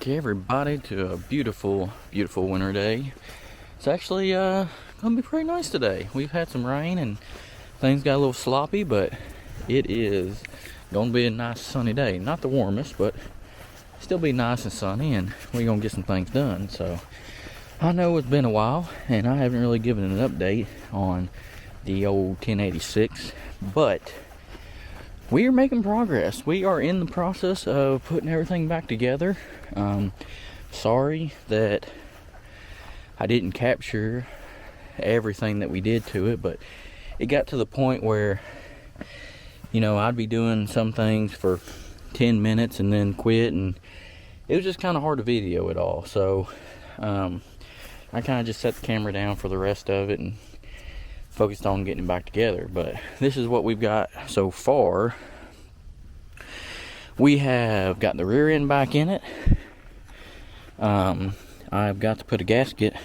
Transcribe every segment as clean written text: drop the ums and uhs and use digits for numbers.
back, everybody, to a beautiful winter day. It's actually gonna be pretty nice today. We've had some rain and things got a little sloppy, but it is gonna be a nice sunny day. Not the warmest, but still be nice and sunny, and we're gonna get some things done. So I know it's been a while and I haven't really given an update on the old 1086, but we are making progress. We are in the process of putting everything back together. Sorry that I didn't capture everything that we did to it, but it got to the point where, I'd be doing some things for 10 minutes and then quit, and it was just kind of hard to video it all. So I kind of just set the camera down for the rest of it and focused on getting it back together. But this is what we've got so far. We have got the rear end back in it. I've got to put a gasket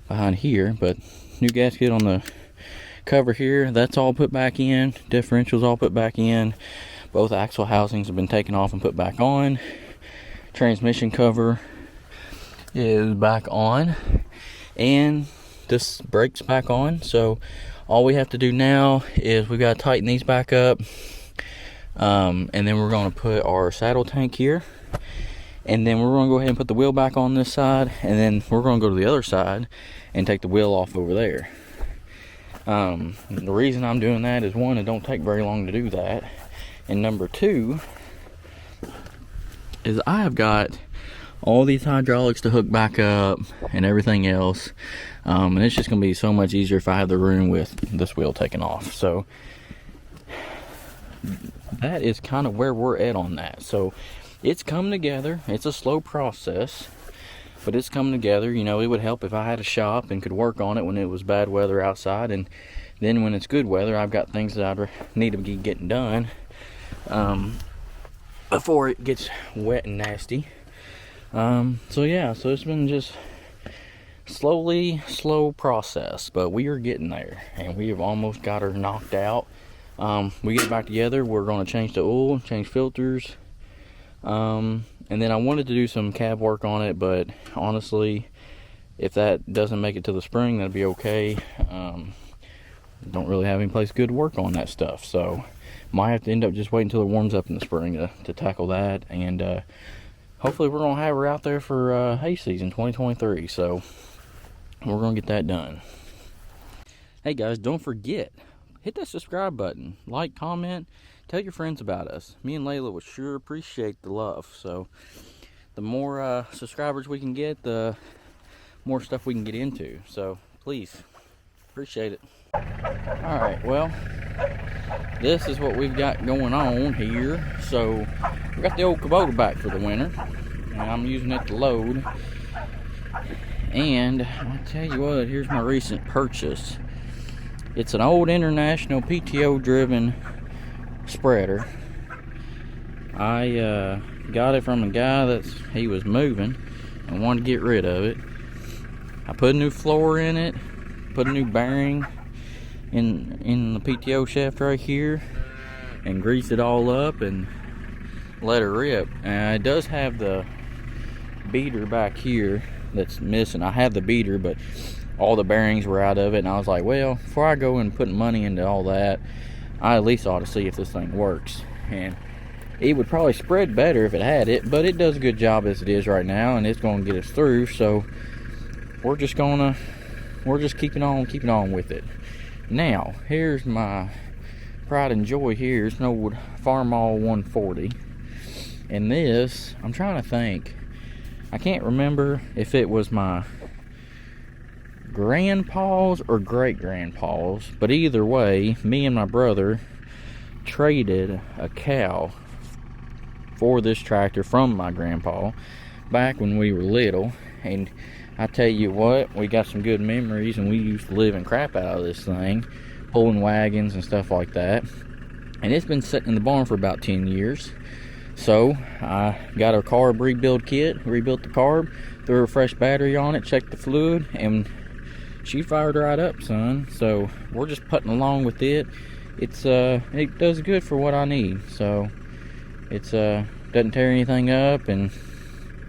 behind here, but new gasket on the cover here, that's all put back in. Differentials all put back in. Both axle housings have been taken off and put back on. Transmission cover is back on, and this brake's back on. So all we have to do now is we've got to tighten these back up, and then we're going to put our saddle tank here, and then we're going to go ahead and put the wheel back on this side, and then we're going to go to the other side and take the wheel off over there. The reason I'm doing that is, one, it don't take very long to do that, and number two is I have got all these hydraulics to hook back up and everything else, and it's just going to be so much easier if I have the room with this wheel taken off. So that is kind of where we're at on that. So it's coming together. It's a slow process, but it's coming together. It would help if I had a shop and could work on it when it was bad weather outside, and then when it's good weather, I've got things that I need to be getting done before it gets wet and nasty. So it's been just slow process, but we are getting there, and we have almost got her knocked out. We get it back together, we're going to change the oil, change filters, and then I wanted to do some cab work on it, but honestly, if that doesn't make it to the spring, that'd be okay. Don't really have any place good to work on that stuff, so might have to end up just waiting until it warms up in the spring to tackle that. And hopefully we're going to have her out there for hay season 2023, so we're going to get that done. Hey guys, don't forget, hit that subscribe button, like, comment, tell your friends about us. Me and Layla would sure appreciate the love. So the more subscribers we can get, the more stuff we can get into. So please, appreciate it. Alright, well, this is what we've got going on here. So we got the old Kubota back for the winter, and I'm using it to load. And I'll tell you what, here's my recent purchase. It's an old International PTO driven spreader. I got it from a guy he was moving and wanted to get rid of it. I put a new floor in it, put a new bearing in the PTO shaft right here, and greased it all up and let her rip. And it does have the beater back here that's missing. I have the beater, but all the bearings were out of it, and I was like, well, before I go and put money into all that, I at least ought to see if this thing works. And it would probably spread better if it had it, but it does a good job as it is right now, and it's going to get us through. So we're just keeping on with it. Now, here's my pride and joy here. It's an old Farmall 140. And this, I'm trying to think, I can't remember if it was my grandpa's or great-grandpa's, but either way, me and my brother traded a cow for this tractor from my grandpa back when we were little. And I tell you what, we got some good memories, and we used to live and crap out of this thing, pulling wagons and stuff like that. And it's been sitting in the barn for about 10 years. So I got a carb rebuild kit, rebuilt the carb, threw a fresh battery on it, checked the fluid, and she fired right up, son. So we're just putting along with it. It does good for what I need. So it's doesn't tear anything up, and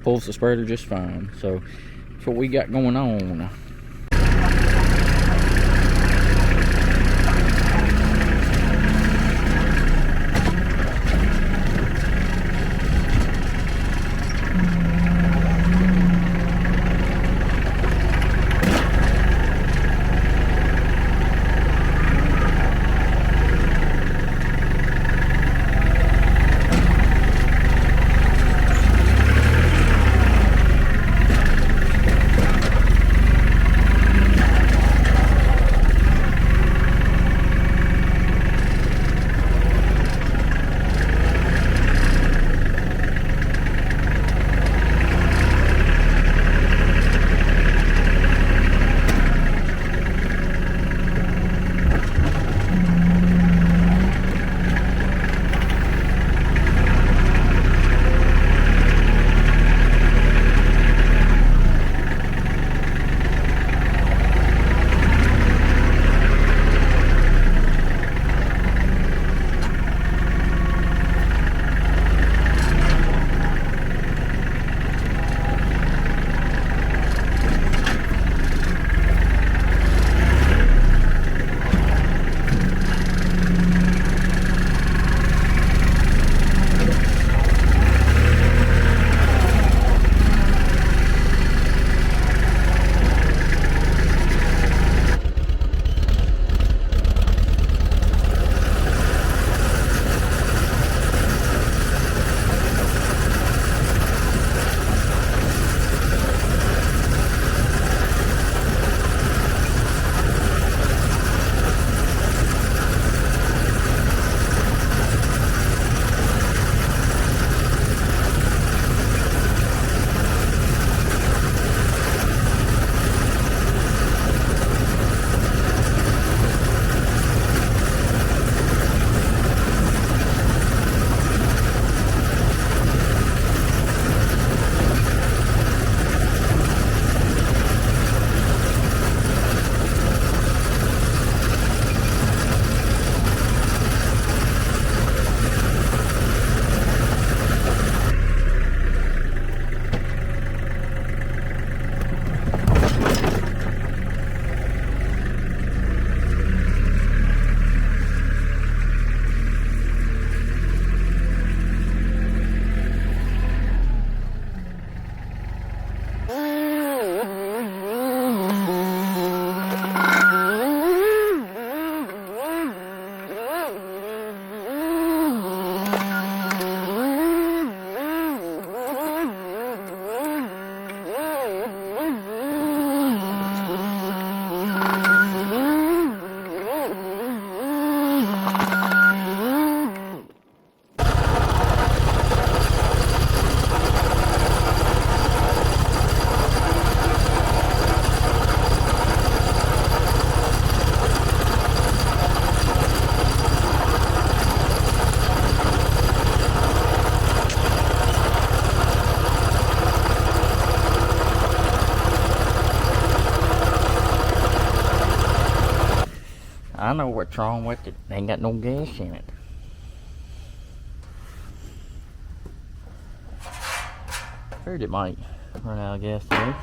pulls the spreader just fine. So that's what we got going on. I know what's wrong with it. Ain't got no gas in it. Heard it might run out of gas today.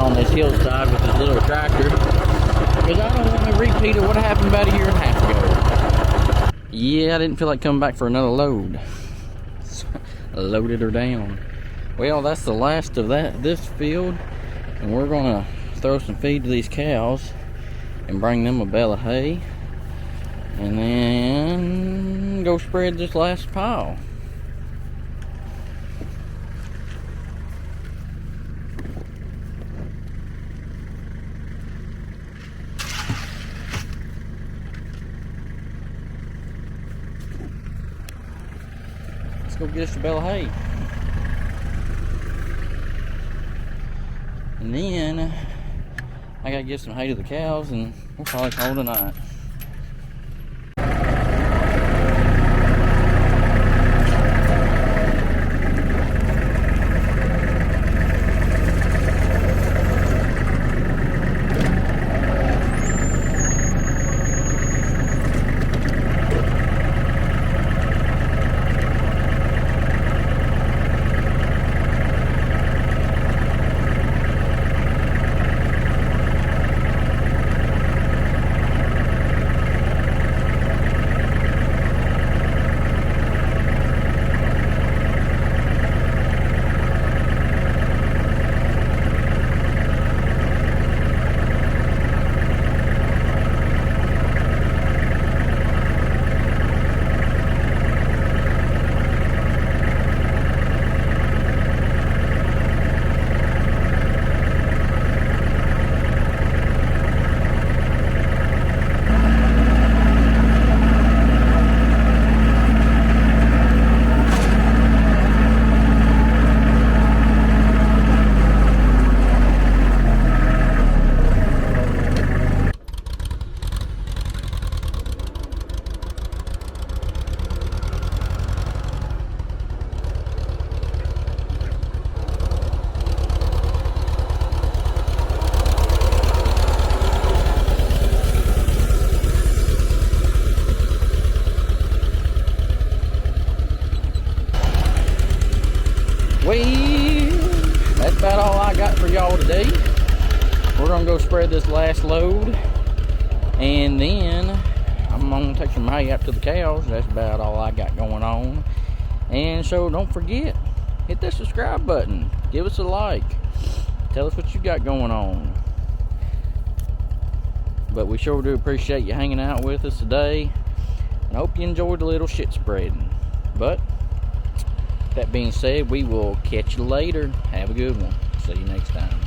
on this hillside with this little tractor, because I don't want to repeat what happened about a year and a half ago. Yeah, I didn't feel like coming back for another load. Loaded her down. Well, that's the last of this field, and we're gonna throw some feed to these cows and bring them a bale of hay, and then go spread this last pile. Let's go get us a bale of hay. And then I gotta give some hay to the cows, and we'll probably call it a night. Well, that's about all I got for y'all today. We're gonna go spread this last load, and then I'm gonna take some hay out to the cows. That's about all I got going on. And so don't forget, hit that subscribe button, give us a like, tell us what you got going on. But we sure do appreciate you hanging out with us today, and I hope you enjoyed the little shit spreading. But that being said, we will catch you later. Have a good one. See you next time.